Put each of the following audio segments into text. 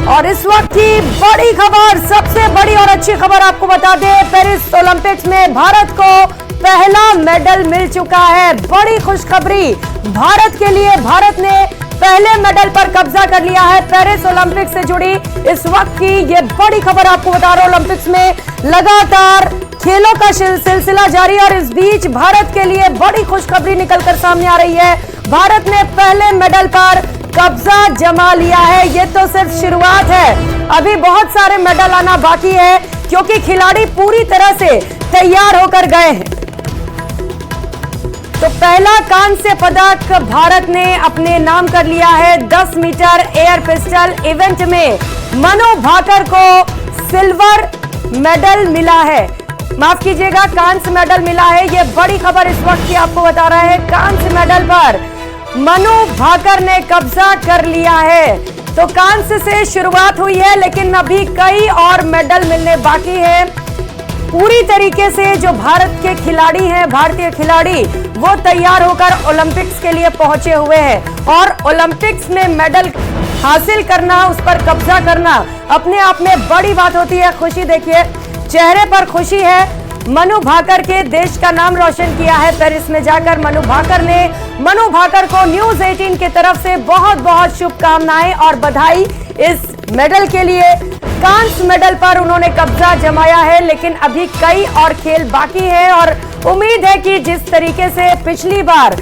और इस वक्त की बड़ी खबर, सबसे बड़ी और अच्छी खबर आपको बता दें, पेरिस ओलंपिक्स में भारत को पहला मेडल मिल चुका है। बड़ी खुशखबरी भारत के लिए, भारत ने पहले मेडल पर कब्जा कर लिया है। पेरिस ओलंपिक्स से जुड़ी इस वक्त की ये बड़ी खबर आपको बता रहा हूं। ओलंपिक्स में लगातार खेलों का सिलसिला जारी और इस बीच भारत के लिए बड़ी खुशखबरी निकलकर सामने आ रही है। भारत ने पहले मेडल पर कब्जा जमा लिया है। ये तो सिर्फ शुरुआत है, अभी बहुत सारे मेडल आना बाकी है क्योंकि खिलाड़ी पूरी तरह से तैयार होकर गए हैं। तो पहला कांस्य पदक भारत ने अपने नाम कर लिया है। 10 मीटर एयर पिस्टल इवेंट में मनु भाकर को सिल्वर मेडल मिला है, माफ कीजिएगा कांस्य मेडल मिला है। ये बड़ी खबर इस वक्त की आपको बता रहा है। कांस्य मेडल पर मनु भाकर ने कब्जा कर लिया है। तो कांस्य से शुरुआत हुई है लेकिन अभी कई और मेडल मिलने बाकी है। पूरी तरीके से जो भारत के खिलाड़ी हैं, भारतीय खिलाड़ी, वो तैयार होकर ओलंपिक्स के लिए पहुंचे हुए हैं और ओलंपिक्स में मेडल हासिल करना, उस पर कब्जा करना अपने आप में बड़ी बात होती है। खुशी देखिए, चेहरे पर खुशी है। मनु भाकर के देश का नाम रोशन किया है पेरिस में जाकर। मनु भाकर को न्यूज़ 18 की तरफ से बहुत बहुत शुभकामनाएं और बधाई इस मेडल के लिए। कांस्य मेडल पर उन्होंने कब्जा जमाया है लेकिन अभी कई और खेल बाकी है और उम्मीद है कि जिस तरीके से पिछली बार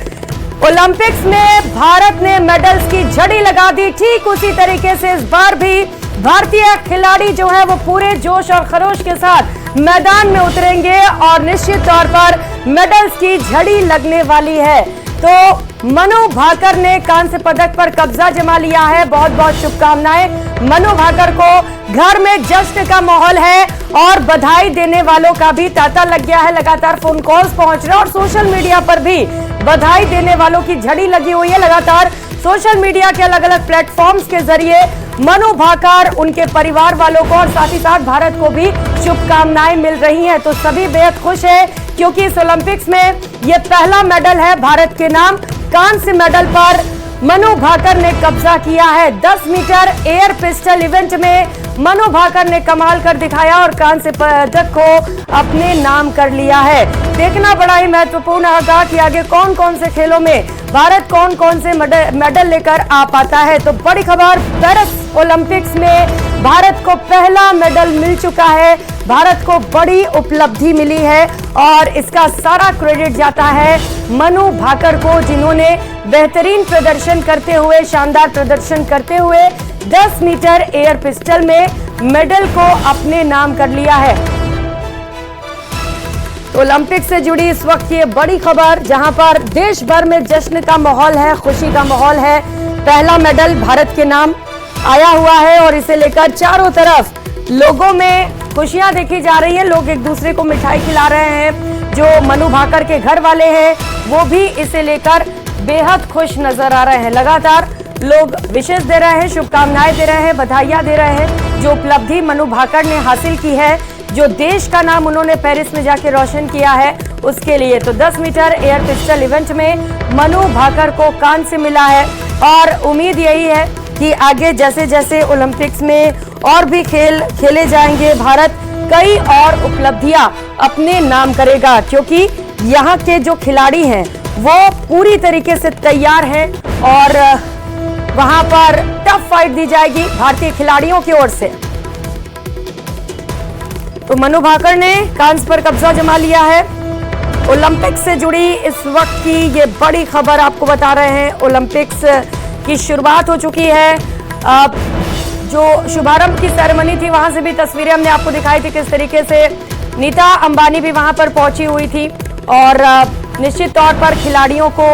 ओलंपिक्स में भारत ने मेडल्स की झड़ी लगा दी, ठीक उसी तरीके से इस बार भी भारतीय खिलाड़ी जो है वो पूरे जोश और खरोश के साथ मैदान में उतरेंगे और निश्चित तौर पर मेडल्स की झड़ी लगने वाली है। तो मनु भाकर ने कांस्य पदक पर कब्जा जमा लिया है। बहुत बहुत शुभकामनाएं। मनु भाकर को घर में जश्न का माहौल है और बधाई देने वालों का भी तांता लग गया है। लगातार फोन कॉल्स पहुंच रहे हैं और सोशल मीडिया पर भी बधाई देने वालों की झड़ी लगी हुई है। लगातार सोशल मीडिया के अलग अलग प्लेटफॉर्म्स के जरिए मनु भाकर, उनके परिवार वालों को और साथ ही साथ भारत को भी शुभकामनाएं मिल रही हैं। तो सभी बेहद खुश है क्योंकि इस ओलंपिक्स में ये पहला मेडल है भारत के नाम। कांस्य मेडल पर मनु भाकर ने कब्जा किया है। 10 मीटर एयर पिस्टल इवेंट में मनु भाकर ने कमाल कर दिखाया और कांस्य पदक को अपने नाम कर लिया है। देखना बड़ा ही महत्वपूर्ण होगा कि आगे कौन कौन से खेलों में भारत कौन कौन से मेडल लेकर आ पाता है। तो बड़ी खबर, पेरिस ओलंपिक्स में भारत को पहला मेडल मिल चुका है। भारत को बड़ी उपलब्धि मिली है और इसका सारा क्रेडिट जाता है मनु भाकर को, जिन्होंने बेहतरीन प्रदर्शन करते हुए, शानदार प्रदर्शन करते हुए 10 मीटर एयर पिस्टल में मेडल को अपने नाम कर लिया है। तो ओलंपिक्स से जुड़ी इस वक्त की बड़ी खबर, जहां पर देश भर में जश्न का माहौल है, खुशी का माहौल है। पहला मेडल भारत के नाम आया हुआ है और इसे लेकर चारों तरफ लोगों में खुशियां देखी जा रही है। लोग एक दूसरे को मिठाई खिला रहे हैं। जो मनु भाकर के घर वाले हैं वो भी इसे लेकर बेहद खुश नजर आ रहे हैं। लगातार लोग विशेष दे रहे हैं, शुभकामनाएं दे रहे हैं, बधाइयां दे रहे हैं। जो उपलब्धि मनु भाकर ने हासिल की है, जो देश का नाम उन्होंने पेरिस में जाके रोशन किया है, उसके लिए। तो 10 मीटर एयर पिस्टल इवेंट में मनु भाकर को कांस्य मिला है और उम्मीद यही है कि आगे जैसे जैसे ओलंपिक्स में और भी खेल खेले जाएंगे, भारत कई और उपलब्धियां अपने नाम करेगा क्योंकि यहाँ के जो खिलाड़ी हैं वो पूरी तरीके से तैयार हैं और वहां पर टफ फाइट दी जाएगी भारतीय खिलाड़ियों की ओर से। तो मनु भाकर ने कांस्य पर कब्जा जमा लिया है। ओलंपिक्स से जुड़ी इस वक्त की ये बड़ी खबर आपको बता रहे हैं। ओलंपिक्स की शुरुआत हो चुकी है। जो शुभारंभ की सेरेमनी थी वहां से भी तस्वीरें हमने आपको दिखाई थी, किस तरीके से नीता अंबानी भी वहां पर पहुंची हुई थी और निश्चित तौर पर खिलाड़ियों को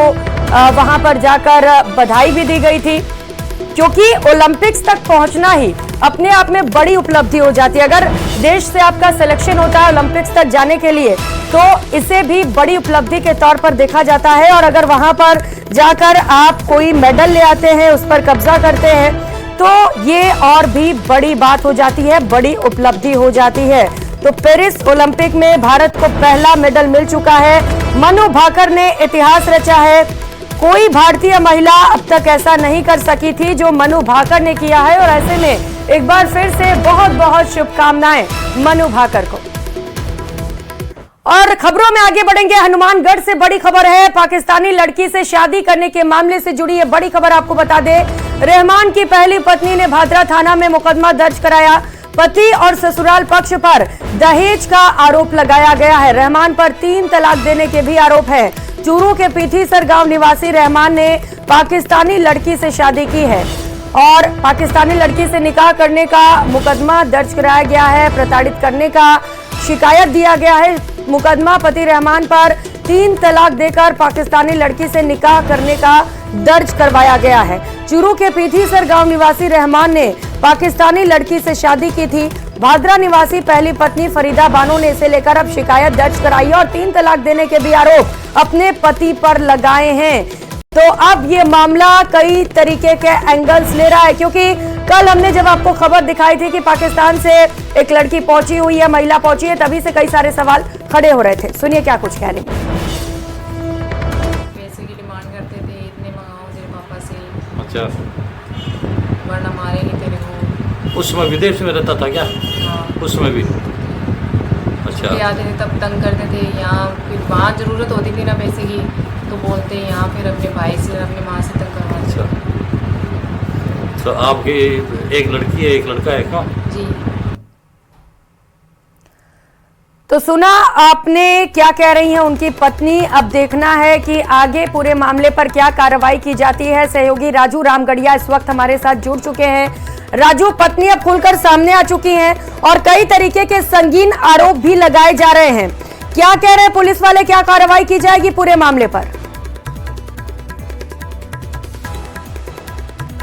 वहां पर जाकर बधाई भी दी गई थी क्योंकि ओलंपिक्स तक पहुंचना ही अपने आप में बड़ी उपलब्धि हो जाती है। अगर देश से आपका सिलेक्शन होता है ओलंपिक्स तक जाने के लिए तो इसे भी बड़ी उपलब्धि के तौर पर देखा जाता है और अगर वहां पर जाकर आप कोई मेडल ले आते हैं, उस पर कब्जा करते हैं, तो ये और भी बड़ी बात हो जाती है, बड़ी उपलब्धि हो जाती है। तो पेरिस ओलंपिक में भारत को पहला मेडल मिल चुका है। मनु भाकर ने इतिहास रचा है। कोई भारतीय महिला अब तक ऐसा नहीं कर सकी थी जो मनु भाकर ने किया है, और ऐसे में एक बार फिर से बहुत बहुत शुभकामनाएं मनु भाकर को। और खबरों में आगे बढ़ेंगे। हनुमानगढ़ से बड़ी खबर है, पाकिस्तानी लड़की से शादी करने के मामले से जुड़ी ये बड़ी खबर आपको बता दें। रहमान की पहली पत्नी ने भादरा थाना में मुकदमा दर्ज कराया। पति और ससुराल पक्ष पर दहेज का आरोप लगाया गया है। रहमान पर 3 तलाक देने के भी आरोप है। चूरू के पीठीसर गांव निवासी रहमान ने पाकिस्तानी लड़की से शादी की है और पाकिस्तानी लड़की से निकाह करने का मुकदमा दर्ज कराया गया है। प्रताड़ित करने का शिकायत दिया गया है। मुकदमा पति रहमान पर 3 तलाक देकर पाकिस्तानी लड़की से निकाह करने का दर्ज करवाया गया है। चूरू के पीठीसर गांव निवासी रहमान ने पाकिस्तानी लड़की से शादी की थी। भादरा निवासी पहली पत्नी फरीदा बानो ने इसे लेकर अब शिकायत दर्ज कराई और 3 तलाक देने के भी आरोप अपने पति पर लगाए हैं। तो अब ये मामला कई तरीके के एंगल्स ले रहा है, क्योंकि कल हमने जब आपको खबर दिखाई थी कि पाकिस्तान से एक लड़की पहुंची हुई है, महिला पहुंची है, तभी से कई सारे सवाल खड़े हो रहे थे। सुनिए क्या कुछ कह रही। पैसे की डिमांड करते थे, इतने मंगाओ तेरे पापा से, अच्छा, वरना मारेंगे तेरे को। उस समय विदेश में रहता था क्या? हाँ, उसमें भी। अच्छा, आते थे तब तंग करते थे। यहाँ फिर वहाँ ज़रूरत होती थी ना पैसे की, तो बोलते यहाँ फिर अपने भाई से अपने माँ से तंग करवाते। अच्छा, तो आपकी एक लड़की है, एक लड़का है क्या? जी। तो सुना आपने क्या कह रही हैं उनकी पत्नी। अब देखना है कि आगे पूरे मामले पर क्या कार्रवाई की जाती है। सहयोगी राजू रामगढ़िया इस वक्त हमारे साथ जुड़ चुके हैं। राजू, पत्नी अब खुलकर सामने आ चुकी हैं और कई तरीके के संगीन आरोप भी लगाए जा रहे हैं। क्या कह रहे हैं पुलिस वाले, क्या कार्रवाई की जाएगी पूरे मामले पर?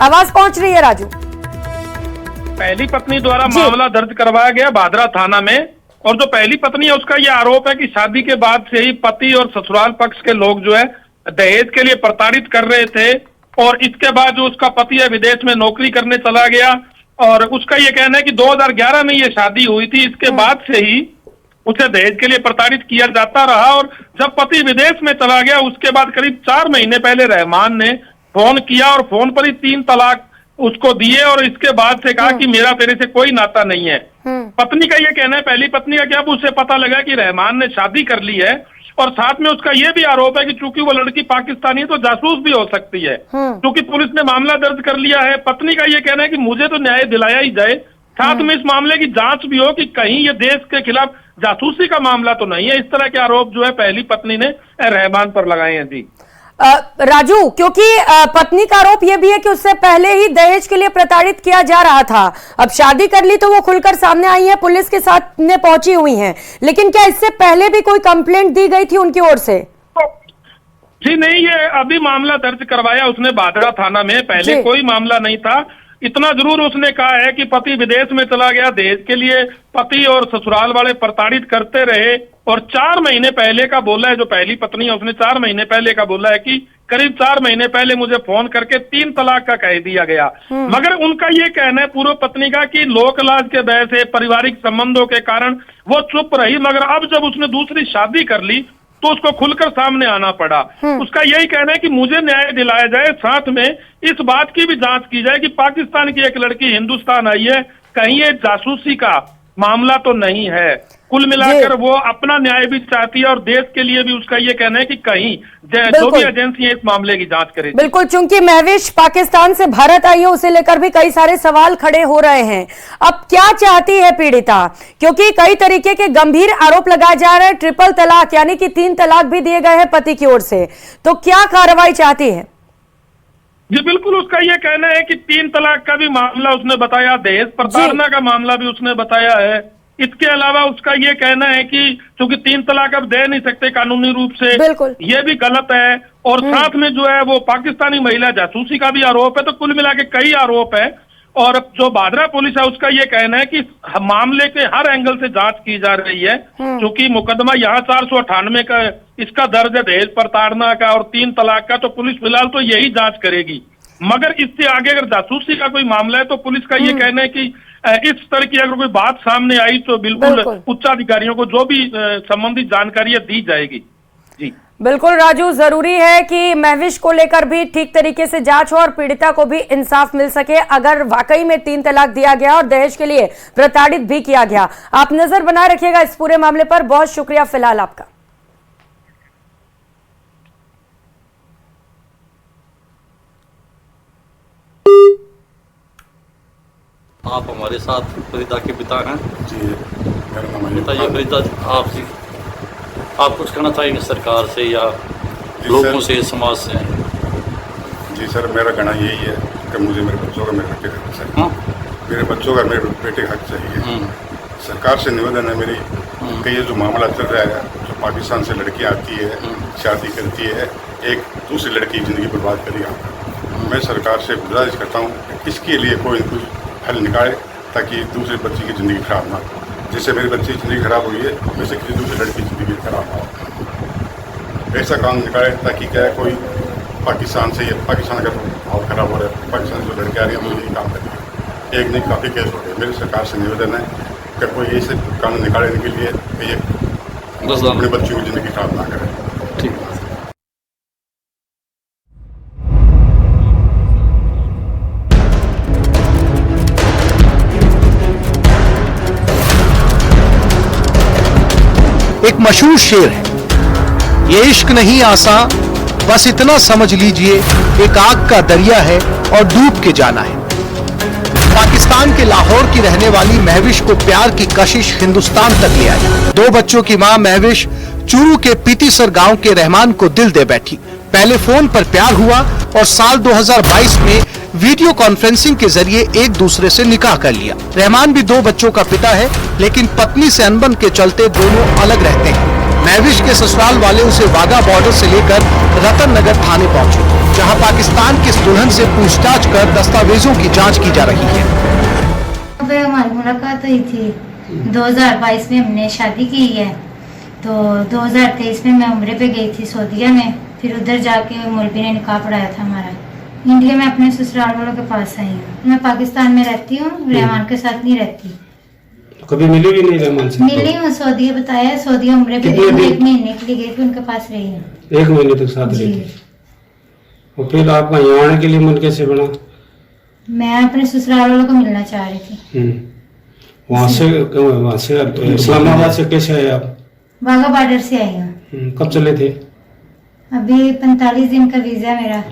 आवाज पहुंच रही है राजू? पहली पत्नी द्वारा मामला दर्ज करवाया गया भादरा थाना में, और जो पहली पत्नी है उसका यह आरोप है कि शादी के बाद से ही पति और ससुराल पक्ष के लोग जो है दहेज के लिए प्रताड़ित कर रहे थे, और इसके बाद जो उसका पति है विदेश में नौकरी करने चला गया, और उसका ये कहना है कि 2011 में ये शादी हुई थी। इसके बाद से ही उसे दहेज के लिए प्रताड़ित किया जाता रहा, और जब पति विदेश में चला गया उसके बाद करीब 4 महीने पहले रहमान ने फोन किया और फोन पर ही 3 तलाक उसको दिए, और इसके बाद से कहा कि मेरा तेरे से कोई नाता नहीं है। पत्नी का ये कहना है, पहली पत्नी का, क्या उसे पता लगा कि रहमान ने शादी कर ली है, और साथ में उसका ये भी आरोप है कि चूंकि वो लड़की पाकिस्तानी है तो जासूस भी हो सकती है। क्योंकि पुलिस ने मामला दर्ज कर लिया है। पत्नी का ये कहना है कि मुझे तो न्याय दिलाया ही जाए, साथ में इस मामले की जांच भी हो कि कहीं ये देश के खिलाफ जासूसी का मामला तो नहीं है। इस तरह के आरोप जो है पहली पत्नी ने रहमान पर लगाए हैं। जी राजू, क्योंकि पत्नी का आरोप यह भी है कि उससे पहले ही दहेज के लिए प्रताड़ित किया जा रहा था। अब शादी कर ली तो वो खुलकर सामने आई है, पुलिस के साथ में पहुंची हुई हैं, लेकिन क्या इससे पहले भी कोई कंप्लेंट दी गई थी उनकी ओर से? जी नहीं, ये अभी मामला दर्ज करवाया उसने भादरा थाना में, पहले कोई मामला नहीं था। इतना जरूर उसने कहा है कि पति विदेश में चला गया, दहेज के लिए पति और ससुराल वाले प्रताड़ित करते रहे, और 4 महीने पहले का बोला है। जो पहली पत्नी है उसने 4 महीने पहले का बोला है कि करीब 4 महीने पहले मुझे फोन करके 3 तलाक का कह दिया गया। मगर उनका ये कहना है पूर्व पत्नी का कि लोक लाज के वजह से, पारिवारिक संबंधों के कारण वो चुप रही, मगर अब जब उसने दूसरी शादी कर ली तो उसको खुलकर सामने आना पड़ा। उसका यही कहना है कि मुझे न्याय दिलाया जाए, साथ में इस बात की भी जांच की जाए कि पाकिस्तान की एक लड़की हिंदुस्तान आई है, कहीं ये जासूसी का मामला तो नहीं है। कुल मिलाकर वो अपना न्याय भी चाहती है, और देश के लिए भी उसका ये कहना है कि कहीं जो भी एजेंसियां इस मामले की जांच करें। बिल्कुल, चूंकि महविश पाकिस्तान से भारत आई है, उसे लेकर भी कई सारे सवाल खड़े हो रहे हैं। अब क्या चाहती है पीड़िता, क्योंकि कई तरीके के गंभीर आरोप लगाए जा रहे हैं। ट्रिपल तलाक यानी कि 3 तलाक भी दिए गए हैं पति की ओर से, तो क्या कार्रवाई चाहती है? जी बिल्कुल, उसका ये कहना है कि 3 तलाक का भी मामला उसने बताया, दहेज प्रताड़ना का मामला भी उसने बताया है। इसके अलावा उसका ये कहना है कि क्योंकि 3 तलाक अब दे नहीं सकते कानूनी रूप से, ये भी गलत है, और साथ में जो है वो पाकिस्तानी महिला जासूसी का भी आरोप है। तो कुल मिला के कई आरोप है, और जो भादरा पुलिस है उसका ये कहना है कि मामले के हर एंगल से जांच की जा रही है। क्योंकि मुकदमा यहाँ 498 का इसका दर्ज है, दहेज प्रताड़ना का और 3 तलाक का, तो पुलिस फिलहाल तो यही जांच करेगी। मगर इससे आगे अगर जासूसी का कोई मामला है तो पुलिस का ये कहना है कि इस तरह की अगर कोई बात सामने आई तो बिल्कुल उच्चाधिकारियों को जो भी संबंधित जानकारी दी जाएगी। जी बिल्कुल राजू, जरूरी है कि महविश को लेकर भी ठीक तरीके से जांच हो और पीड़िता को भी इंसाफ मिल सके। अगर वाकई में 3 तलाक दिया गया और दहेज के लिए प्रताड़ित भी किया गया। आप नजर बनाए रखिएगा इस पूरे मामले पर। बहुत शुक्रिया फिलहाल आपका। आप हमारे साथ फरीदा के पिता हैं जी, मेरा नाम है बताइए फरीदा, आप कुछ कहना चाहेंगे सरकार से या जी लोगों सर। से, समाज से? जी सर, मेरा कहना यही है कि मुझे मेरे बच्चों का मेरे बेटे का हक चाहिए। हाँ? मेरे बच्चों का मेरे बेटे का हक चाहिए। सरकार से निवेदन है मेरी कि ये जो मामला चल रहा है, जो पाकिस्तान से लड़कियां आती है, शादी करती है, एक दूसरी लड़की की ज़िंदगी बर्बाद करेगा। मैं सरकार से गुजारिश करता हूँ कि इसके लिए कोई कुछ हल निकाले ताकि दूसरे बच्ची की ज़िंदगी खराब ना हो। जिससे मेरी बच्ची की ज़िंदगी खराब हुई है, वैसे किसी दूसरी लड़की की ज़िंदगी खराब ना हो। ऐसा काम निकाले ताकि क्या है, कोई पाकिस्तान से, पाकिस्तान का भाव खराब हो रहा है, पाकिस्तान से जो लड़के आ रही हैं वो यही काम करेंगे। एक नहीं, काफ़ी केस हो गए। मेरी सरकार से निवेदन है कि कोई ऐसे कानून निकालने के लिए कि ये अपने बच्चों की ज़िंदगी खराब ना करें। ठीक है। एक मशहूर शेर है, ये इश्क नहीं आसान, बस इतना समझ लीजिए एक आग का दरिया है और डूब के जाना है। पाकिस्तान के लाहौर की रहने वाली महविश को प्यार की कशिश हिंदुस्तान तक ले आई। 2 बच्चों की मां महविश चूरू के पीतीसर गांव के रहमान को दिल दे बैठी। पहले फोन पर प्यार हुआ और साल 2022 में वीडियो कॉन्फ्रेंसिंग के जरिए एक दूसरे से निकाह कर लिया। रहमान भी 2 बच्चों का पिता है, लेकिन पत्नी से अनबन के चलते दोनों अलग रहते हैं। महविश के ससुराल वाले उसे वाघा बॉर्डर से लेकर रतन नगर थाने पहुंचे, जहां पाकिस्तान की इस दुल्हन से पूछताछ कर दस्तावेजों की जांच की जा रही है। हमारी मुलाकात हुई थी 2022 में, हमने शादी की है। तो 2023 में मैं उम्रे पे गई थी सऊदीया में, फिर उधर जाके मौलवी ने निकाह पढ़ाया था हमारा। इंडिया में अपने ससुराल वालों के पास आई हूँ। मैं पाकिस्तान में रहती हूँ, रहमान के साथ नहीं रहती। कभी मिली भी नहीं रहमान से? मिली हूँ, सऊदीया बताया, सऊदीया उम्रे पे गई हूँ, 1 महीने के लिए गई थी, उनके पास रही हूँ। 1 महीने तक साथ रही थी। और फिर आपका यहाँ आने के लिए मन कैसे बना? मैं अपने ससुराल वालों को मिलना चाह रही थी। वहाँ से इस्लामाबाद से कैसे आए आप? वाघा बॉर्डर से आई हूँ। कब चले थे? अभी 45 दिन का वीजा मेरा।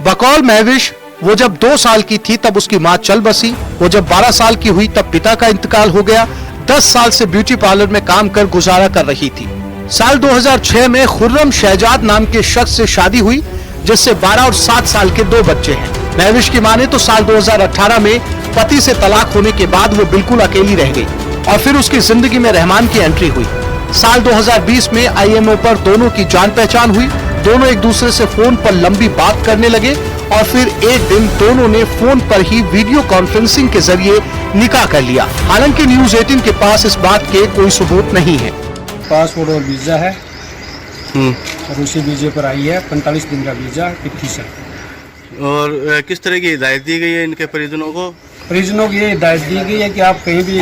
बकौल महविश, वो जब 2 साल की थी तब उसकी मां चल बसी। वो जब 12 साल की हुई तब पिता का इंतकाल हो गया। 10 साल से ब्यूटी पार्लर में काम कर गुजारा कर रही थी। साल 2006 में खुर्रम शहजाद नाम के शख्स से शादी हुई, जिससे 12 और 7 साल के 2 बच्चे हैं। महविश की मां ने तो साल 2018 में पति से तलाक होने के बाद वो बिल्कुल अकेली रह गई और फिर उसकी जिंदगी में रहमान की एंट्री हुई। साल 2020 में IMO पर दोनों की जान पहचान हुई। दोनों एक दूसरे से फोन पर लंबी बात करने लगे और फिर एक दिन दोनों ने फोन पर ही वीडियो कॉन्फ्रेंसिंग के जरिए निकाह कर लिया। हालांकि न्यूज 18 के पास इस बात के कोई सबूत नहीं है। पासपोर्ट और वीजा है और उसी वीजे पर आई है, 45 दिन का वीजा तिथि से। और किस तरह की हिदायत दी गई है इनके परिजनों को? परिजनों को ये हिदायत दी गई है कि आप कहीं भी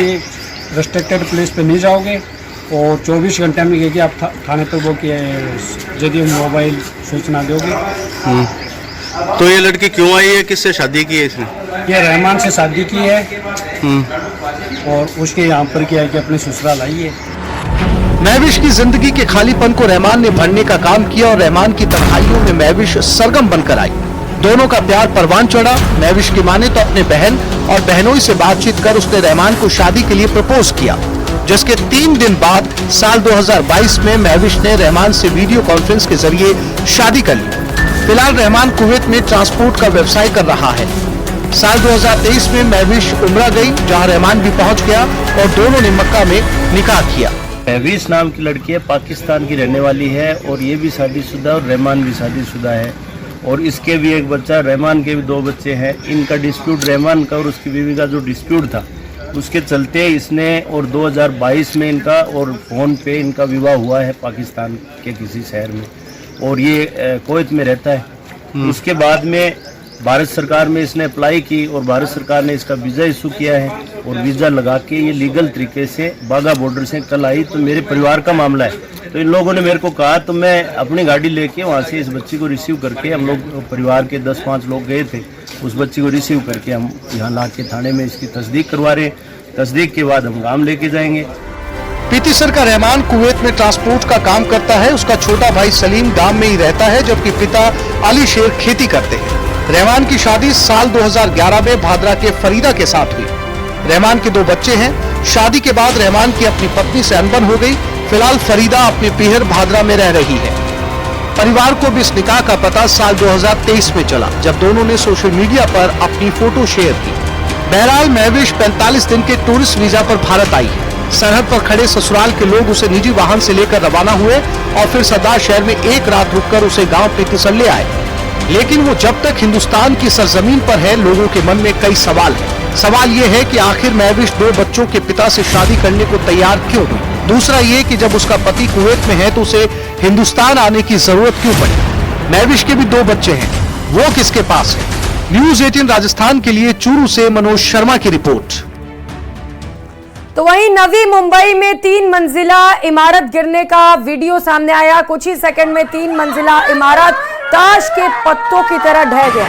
रेस्ट्रिक्टेड प्लेस पे नहीं जाओगे और 24 घंटे में कि आप थाने तक वो यदि मोबाइल सूचना दोगे। तो ये लड़की क्यों आई है, किससे शादी की है इसने? ये रहमान से शादी की है और उसके यहाँ पर क्या है कि अपने ससुराल आई है। महविश की जिंदगी के खालीपन को रहमान ने भरने का काम किया और रहमान की तन्हाइयों में महविश सरगम बनकर आई। दोनों का प्यार परवान चढ़ा। महविश की मां ने तो अपने बहन और बहनोई से बातचीत कर उसने रहमान को शादी के लिए प्रपोज किया, जिसके 3 दिन बाद साल 2022 में महविश ने रहमान से वीडियो कॉन्फ्रेंस के जरिए शादी कर ली। फिलहाल रहमान कुवैत में ट्रांसपोर्ट का व्यवसाय कर रहा है। साल 2023 में महविश उम्रा गई, जहां रहमान भी पहुंच गया और दोनों ने मक्का में निकाह किया। महविश नाम की लड़की है, पाकिस्तान की रहने वाली है और ये भी शादीशुदा और रहमान भी शादीशुदा है और इसके भी एक बच्चा, रहमान के भी 2 बच्चे हैं। इनका डिस्प्यूट, रहमान का और उसकी बीवी का जो डिस्प्यूट था उसके चलते इसने और 2022 में इनका और फ़ोन पे इनका विवाह हुआ है पाकिस्तान के किसी शहर में और ये कुवैत में रहता है। उसके बाद में भारत सरकार में इसने अप्लाई की और भारत सरकार ने इसका वीज़ा इशू किया है और वीज़ा लगा के ये लीगल तरीके से बाघा बॉर्डर से कल आई। तो मेरे परिवार का मामला है, तो इन लोगों ने मेरे को कहा, तो मैं अपनी गाड़ी लेके वहाँ से इस बच्ची को रिसीव करके, हम लोग परिवार के 10-5 लोग गए थे, उस बच्ची को रिसीव करके हम यहाँ ला के थाने में इसकी तस्दीक करवा रहे हैं। तस्दीक के बाद हम गांव लेके जाएंगे। पीती सर का रहमान कुवैत में ट्रांसपोर्ट का काम करता है। उसका छोटा भाई सलीम गांव में ही रहता है, जबकि पिता अली शेर खेती करते हैं। रहमान की शादी साल 2011 में भादरा के फरीदा के साथ हुई। रहमान के 2 बच्चे हैं। शादी के बाद रहमान की अपनी पत्नी से अनबन हो गई। फिलहाल फरीदा अपने पीहर भादरा में रह रही है। परिवार को भी इस निकाह का पता साल 2023 में चला, जब दोनों ने सोशल मीडिया पर अपनी फोटो शेयर की। बहरहाल महविश 45 दिन के टूरिस्ट वीजा पर भारत आई है। सरहद पर खड़े ससुराल के लोग उसे निजी वाहन से लेकर रवाना हुए और फिर सरदार शहर में एक रात रुककर उसे गांव पीती सर ले आए। लेकिन वो जब तक हिंदुस्तान की सरजमीन पर है, लोगों के मन में कई सवाल है। सवाल ये है कि आखिर महविश 2 बच्चों के पिता से शादी करने को तैयार क्यों हुई। दूसरा ये कि जब उसका पति कुवैत में है तो उसे हिंदुस्तान आने की जरूरत क्यों पड़ी। महविश के भी 2 बच्चे हैं, वो किसके पास है। न्यूज 18 राजस्थान के लिए चूरू से मनोज शर्मा की रिपोर्ट। तो वहीं नवी मुंबई में 3 मंजिला इमारत गिरने का वीडियो सामने आया। कुछ ही सेकंड में 3 मंजिला इमारत ताश के पत्तों की तरह ढह गया।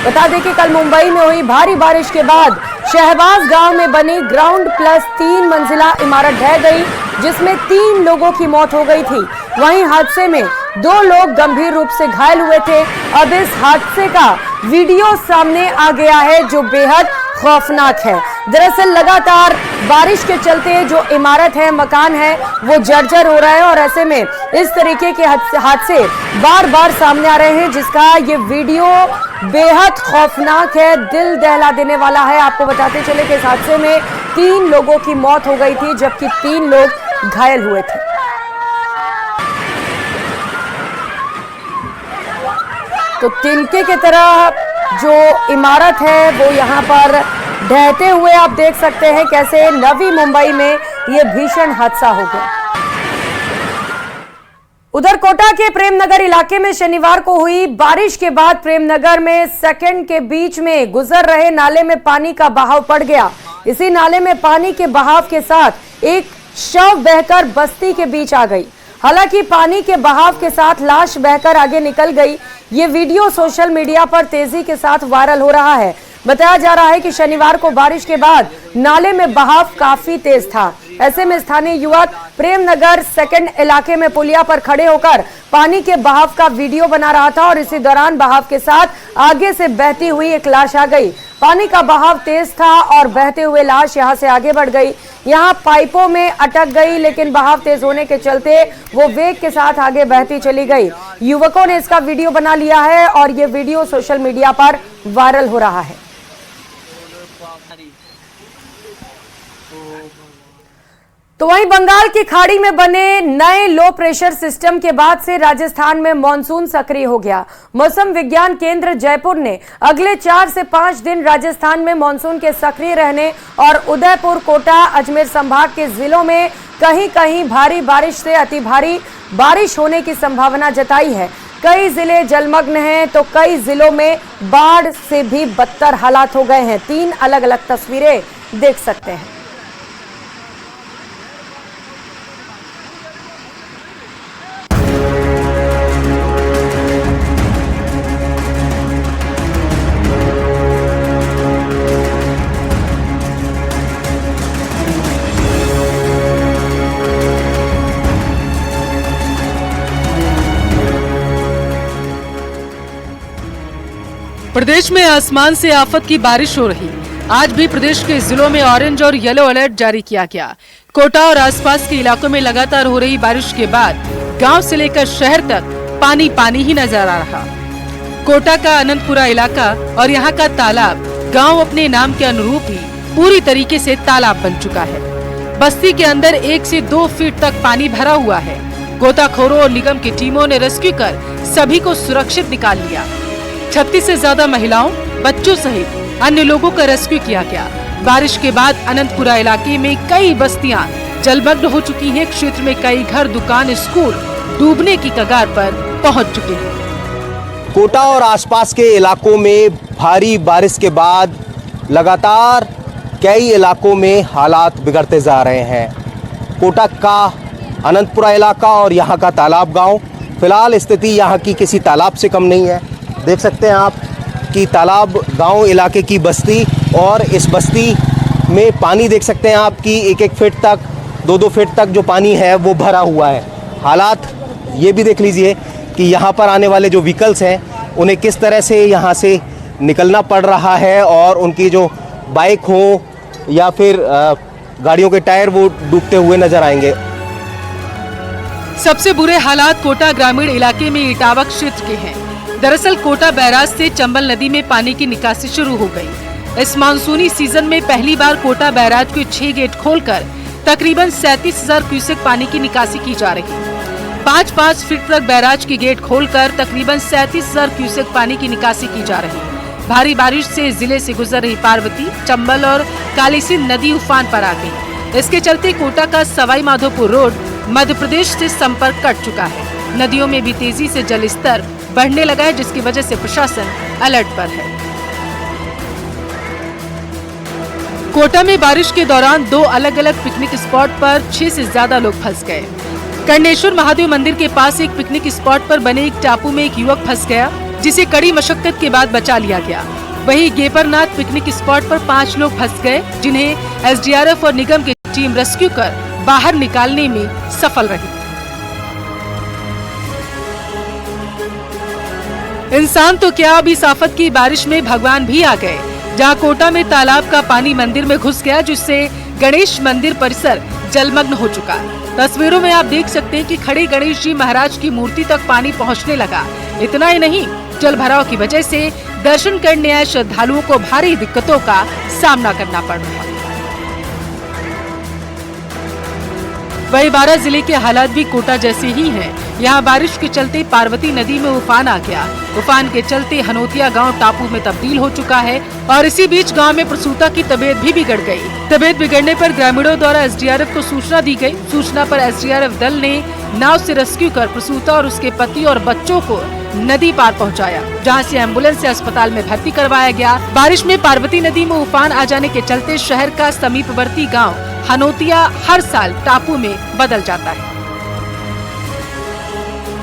बता दें कि कल मुंबई में हुई भारी बारिश के बाद शहबाज गांव में बनी ग्राउंड प्लस 3 मंजिला इमारत ढह गई, जिसमें 3 लोगों की मौत हो गई थी। वहीं हादसे में 2 लोग गंभीर रूप से घायल हुए थे। अब इस हादसे का वीडियो सामने आ गया है, जो बेहद खौफनाक है। दरअसल लगातार बारिश के चलते जो इमारत है, मकान है, वो जर्जर हो रहा है और ऐसे में इस तरीके के हादसे बार बार सामने आ रहे हैं, जिसका ये वीडियो बेहद खौफनाक है, दिल दहला देने वाला है। आपको बताते चले कि इस हादसे में 3 लोगों की मौत हो गई थी, जबकि 3 लोग घायल हुए थे। तो तिनके की तरह जो इमारत है वो यहाँ पर ढहते हुए आप देख सकते हैं कैसे नवी मुंबई में ये भीषण हादसा हो गया। उधर कोटा के प्रेमनगर इलाके में शनिवार को हुई बारिश के बाद प्रेमनगर में सेकंड के बीच में गुजर रहे नाले में पानी का बहाव बढ़ गया। इसी नाले में पानी के बहाव के साथ एक शव बहकर बस्ती के बीच आ गई। हालांकि पानी के बहाव के साथ लाश बहकर आगे निकल गई। ये वीडियो सोशल मीडिया पर तेजी के साथ वायरल हो रहा है। बताया जा रहा है कि शनिवार को बारिश के बाद नाले में बहाव काफी तेज था। ऐसे में स्थानीय युवक प्रेमनगर सेकंड इलाके में पुलिया पर खड़े होकर पानी के बहाव का वीडियो बना रहा था और इसी दौरान बहाव के साथ आगे से बहती हुई एक लाश आ गई। पानी का बहाव तेज था और बहते हुए लाश यहां से आगे बढ़ गई। यहां पाइपों में अटक गई, लेकिन बहाव तेज होने के चलते वो वेग के साथ आगे बहती चली गई। युवकों ने इसका वीडियो बना लिया है और ये वीडियो सोशल मीडिया पर वायरल हो रहा है। तो वहीं बंगाल की खाड़ी में बने नए लो प्रेशर सिस्टम के बाद से राजस्थान में मानसून सक्रिय हो गया। मौसम विज्ञान केंद्र जयपुर ने अगले 4 से 5 दिन राजस्थान में मानसून के सक्रिय रहने और उदयपुर, कोटा, अजमेर संभाग के जिलों में कहीं कहीं भारी बारिश से अति भारी बारिश होने की संभावना जताई है। कई जिले जलमग्न हैं तो कई जिलों में बाढ़ से भी बदतर हालात हो गए हैं। 3 अलग अलग तस्वीरें देख सकते हैं। प्रदेश में आसमान से आफत की बारिश हो रही। आज भी प्रदेश के जिलों में ऑरेंज और येलो अलर्ट जारी किया गया। कोटा और आसपास के इलाकों में लगातार हो रही बारिश के बाद गांव से लेकर शहर तक पानी पानी ही नजर आ रहा। कोटा का अनंतपुरा इलाका और यहाँ का तालाब गांव अपने नाम के अनुरूप ही पूरी तरीके से तालाब बन चुका है। बस्ती के अंदर 1 से 2 फीट तक पानी भरा हुआ है। गोताखोरों और निगम की टीमों ने रेस्क्यू कर सभी को सुरक्षित निकाल लिया। 36 से ज्यादा महिलाओं, बच्चों सहित अन्य लोगों का रेस्क्यू किया गया। बारिश के बाद अनंतपुरा इलाके में कई बस्तियां जलमग्न हो चुकी हैं। क्षेत्र में कई घर, दुकान, स्कूल डूबने की कगार पर पहुंच चुके हैं। कोटा और आसपास के इलाकों में भारी बारिश के बाद लगातार कई इलाकों में हालात बिगड़ते जा रहे हैं। कोटा का अनंतपुरा इलाका और यहाँ का तालाब गांव, फिलहाल स्थिति यहाँ की किसी तालाब से कम नहीं है। देख सकते हैं आप कि तालाब गांव इलाके की बस्ती, और इस बस्ती में पानी देख सकते हैं आप कि 1-1 फीट तक, 2-2 फीट तक जो पानी है वो भरा हुआ है। हालात ये भी देख लीजिए कि यहाँ पर आने वाले जो व्हीकल्स हैं उन्हें किस तरह से यहाँ से निकलना पड़ रहा है, और उनकी जो बाइक हो या फिर गाड़ियों के टायर वो डूबते हुए नजर आएंगे। सबसे बुरे हालात कोटा ग्रामीण इलाके में इटावा क्षेत्र के हैं। दरअसल कोटा बैराज से चंबल नदी में पानी की निकासी शुरू हो गई। इस मानसूनी सीजन में पहली बार कोटा बैराज के 6 गेट खोलकर तकरीबन 37,000 क्यूसेक पानी की निकासी की जा रही है। 5-5 फीट तक बैराज के गेट खोलकर तकरीबन 37,000 क्यूसेक पानी की निकासी की जा रही है। भारी बारिश से जिले से गुजर रही पार्वती, चंबल और कालीसिंध नदी उफान पर आ गई। इसके चलते कोटा का सवाई माधोपुर रोड मध्य प्रदेश से संपर्क कट चुका है। नदियों में भी तेजी से जल स्तर बढ़ने लगा है, जिसकी वजह से प्रशासन अलर्ट पर है। कोटा में बारिश के दौरान 2 अलग-अलग पिकनिक स्पॉट पर 6 से ज्यादा लोग फंस गए। कर्णेश्वर महादेव मंदिर के पास एक पिकनिक स्पॉट पर बने एक टापू में एक युवक फंस गया, जिसे कड़ी मशक्कत के बाद बचा लिया गया। वहीं गेपरनाथ पिकनिक स्पॉट पर 5 लोग फंस गए, जिन्हें एसडीआरएफ और निगम की टीम रेस्क्यू कर बाहर निकालने में सफल रही। इंसान तो क्या, अब इस आफत की बारिश में भगवान भी आ गए। जहां कोटा में तालाब का पानी मंदिर में घुस गया, जिससे गणेश मंदिर परिसर जलमग्न हो चुका। तस्वीरों में आप देख सकते हैं कि खड़े गणेश जी महाराज की मूर्ति तक पानी पहुंचने लगा। इतना ही नहीं, जल भराव की वजह से दर्शन करने आए श्रद्धालुओं को भारी दिक्कतों का सामना करना पड़ रहा है। वही 12 जिले के हालात भी कोटा जैसे ही हैं। यहाँ बारिश के चलते पार्वती नदी में उफान आ गया। उफान के चलते हनोतिया गांव टापू में तब्दील हो चुका है, और इसी बीच गांव में प्रसूता की तबीयत भी बिगड़ गई। तबीयत बिगड़ने पर ग्रामीणों द्वारा एसडीआरएफ को सूचना दी गई। सूचना पर एसडीआरएफ दल ने नाव से रेस्क्यू कर प्रसूता और उसके पति और बच्चों को नदी पार पहुंचाया, जहां से एम्बुलेंस से अस्पताल में भर्ती करवाया गया। बारिश में पार्वती नदी में उफान आ जाने के चलते शहर का समीपवर्ती गांव हनोतिया हर साल टापू में बदल जाता है।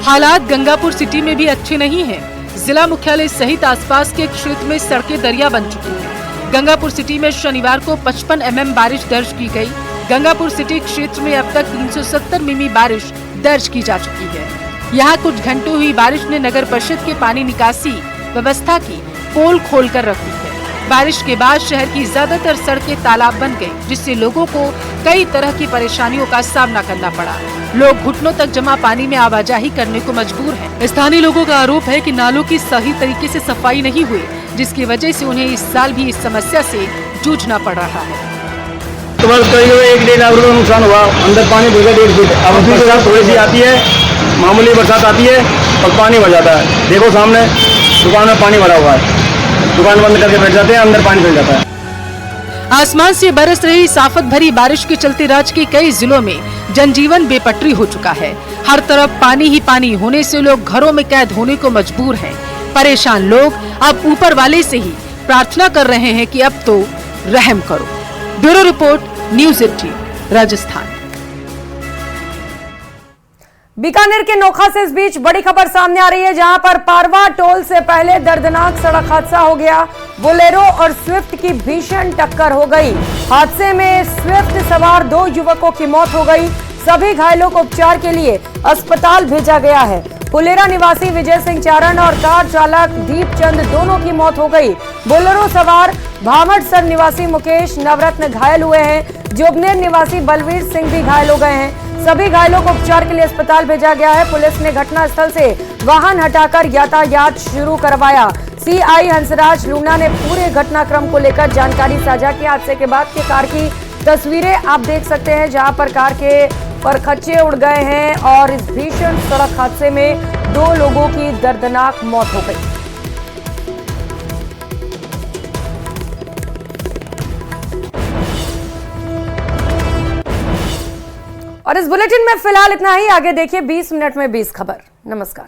हालात गंगापुर सिटी में भी अच्छे नहीं हैं। जिला मुख्यालय सहित आसपास के क्षेत्र में सड़कें दरिया बन चुकी हैं। गंगापुर सिटी में शनिवार को 55 mm बारिश दर्ज की गई। गंगापुर सिटी क्षेत्र में अब तक 370 मिमी बारिश दर्ज की जा चुकी है। यहाँ कुछ घंटों हुई बारिश ने नगर परिषद के पानी निकासी व्यवस्था की पोल खोलकर रख दी है। बारिश के बाद शहर की ज्यादातर सड़कें तालाब बन गई, जिससे लोगों को कई तरह की परेशानियों का सामना करना पड़ा। लोग घुटनों तक जमा पानी में आवाजाही करने को मजबूर हैं। स्थानीय लोगों का आरोप है कि नालों की सही तरीके से सफाई नहीं हुई, जिसकी वजह से उन्हें इस साल भी इस समस्या से जूझना पड़ रहा है। तो बस कई 1-1.5 लाख रुपये नुकसान हुआ। अंदर पानी भर गया 1.5 फीट। अब बरसात थोड़ी सी आती है, मामूली बरसात आती है और पानी भर जाता है। देखो सामने दुकान में पानी भरा हुआ है, दुकान बंद करके बैठ जाते हैं, अंदर पानी भर जाता है। आसमान से बरस रही साफत भरी बारिश के चलते राज्य के कई जिलों में जनजीवन बेपटरी हो चुका है। हर तरफ पानी ही पानी होने से लोग घरों में कैद होने को मजबूर हैं। परेशान लोग अब ऊपर वाले से ही प्रार्थना कर रहे हैं कि अब तो रहम करो। Bureau report, news 18, Rajasthan. Bikaner के नोखा से इस बीच बड़ी खबर सामने आ रही है, जहां पर पारवा टोल से पहले दर्दनाक सड़क हादसा हो गया। बोलेरो और स्विफ्ट की भीषण टक्कर हो गई। हादसे में स्विफ्ट सवार 2 युवकों की मौत हो गई। सभी घायलों को उपचार के लिए अस्पताल भेजा गया है। पुलेरा निवासी विजय सिंह चारण और कार चालक दीपचंद दोनों की मौत हो गई। बोलेरो सवार भामटसर निवासी मुकेश नवरत्न घायल हुए हैं। जोगनेर निवासी बलवीर सिंह भी घायल हो गए हैं। सभी घायलों को उपचार के लिए अस्पताल भेजा गया है। पुलिस ने घटनास्थल से वाहन हटाकर यातायात शुरू करवाया। सीआई हंसराज लूना ने पूरे घटनाक्रम को लेकर जानकारी साझा की। हादसे के बाद की कार की तस्वीरें आप देख सकते हैं, जहां पर कार के परखच्चे उड़ गए हैं और इस भीषण सड़क हादसे में 2 लोगों की दर्दनाक मौत हो गई। और इस बुलेटिन में फिलहाल इतना ही। आगे देखिए 20 मिनट में 20 खबर। नमस्कार।